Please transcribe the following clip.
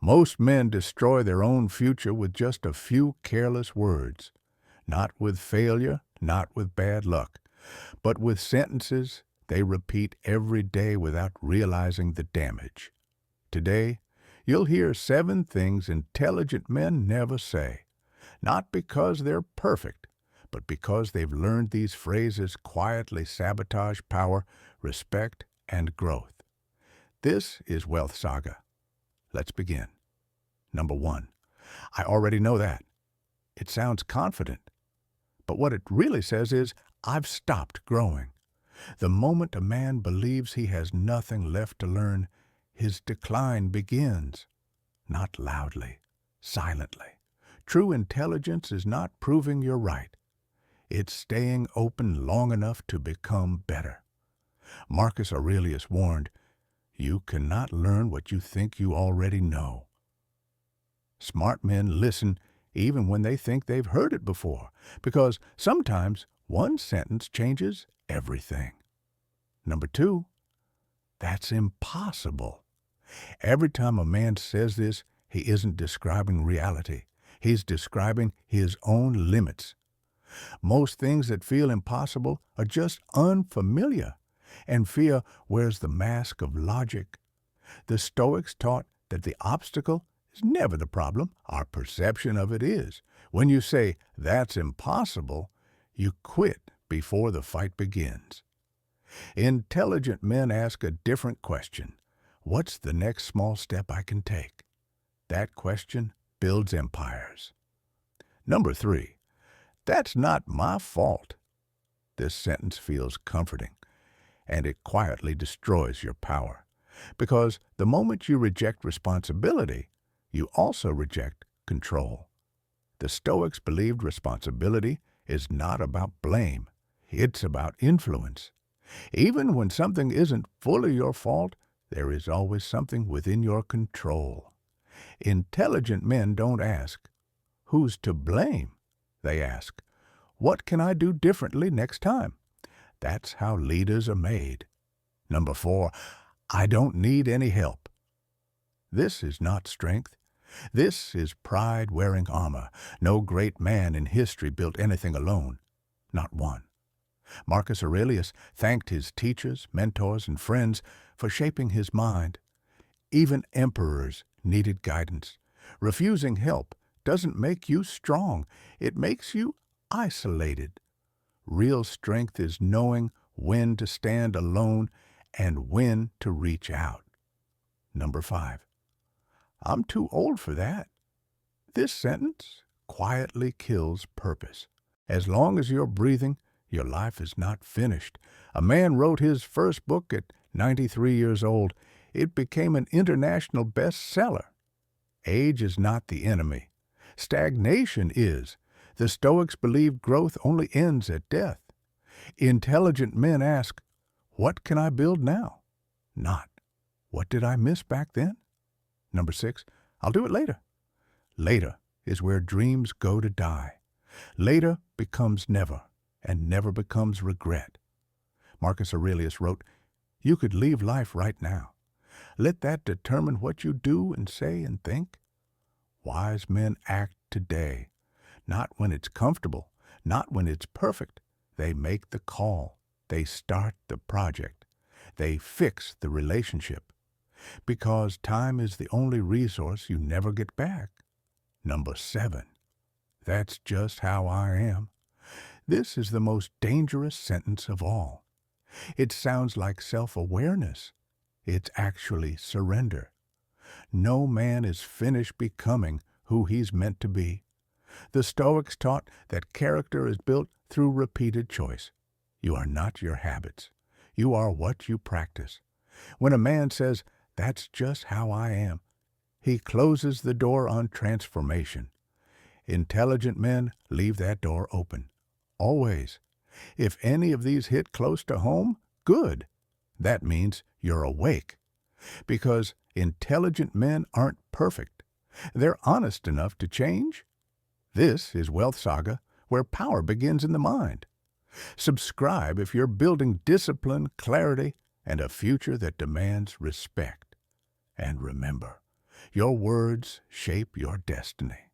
Most men destroy their own future with just a few careless words, not with failure, not with bad luck, but with sentences they repeat every day without realizing the damage. Today, you'll hear 7 things intelligent men never say, not because they're perfect, but because they've learned these phrases quietly sabotage power, respect, and growth. This is Wealth Saga. Let's begin. Number 1. I already know that. It sounds confident. But what it really says is, I've stopped growing. The moment a man believes he has nothing left to learn, his decline begins. Not loudly, silently. True intelligence is not proving you're right. It's staying open long enough to become better. Marcus Aurelius warned, "You cannot learn what you think you already know." Smart men listen even when they think they've heard it before, because sometimes one sentence changes everything. Number 2, that's impossible. Every time a man says this, he isn't describing reality. He's describing his own limits. Most things that feel impossible are just unfamiliar, and fear wears the mask of logic. The Stoics taught that the obstacle is never the problem. Our perception of it is. When you say, "That's impossible," you quit before the fight begins. Intelligent men ask a different question. What's the next small step I can take? That question builds empires. Number 3, that's not my fault. This sentence feels comforting, and it quietly destroys your power. Because the moment you reject responsibility, you also reject control. The Stoics believed responsibility is not about blame. It's about influence. Even when something isn't fully your fault, there is always something within your control. Intelligent men don't ask, "Who's to blame?" They ask, "What can I do differently next time?" That's how leaders are made. Number 4, I don't need any help. This is not strength. This is pride wearing armor. No great man in history built anything alone. Not one. Marcus Aurelius thanked his teachers, mentors, and friends for shaping his mind. Even emperors needed guidance. Refusing help doesn't make you strong. It makes you isolated. Real strength is knowing when to stand alone and when to reach out. Number 5. I'm too old for that. This sentence quietly kills purpose. As long as you're breathing, your life is not finished. A man wrote his first book at 93 years old. It became an international bestseller. Age is not the enemy. Stagnation is. The Stoics believed growth only ends at death. Intelligent men ask, "What can I build now?" Not, "What did I miss back then?" Number 6, I'll do it later. Later is where dreams go to die. Later becomes never, and never becomes regret. Marcus Aurelius wrote, "You could leave life right now. Let that determine what you do and say and think." Wise men act today, not when it's comfortable, not when it's perfect. They make the call. They start the project. They fix the relationship. Because time is the only resource you never get back. Number 7, that's just how I am. This is the most dangerous sentence of all. It sounds like self-awareness. It's actually surrender. No man is finished becoming who he's meant to be. The Stoics taught that character is built through repeated choice. You are not your habits. You are what you practice. When a man says, "That's just how I am," he closes the door on transformation. Intelligent men leave that door open. Always. If any of these hit close to home, good. That means you're awake. Because intelligent men aren't perfect. They're honest enough to change. This is Wealth Saga, where power begins in the mind. Subscribe if you're building discipline, clarity, and a future that demands respect. And remember, Your words shape your destiny.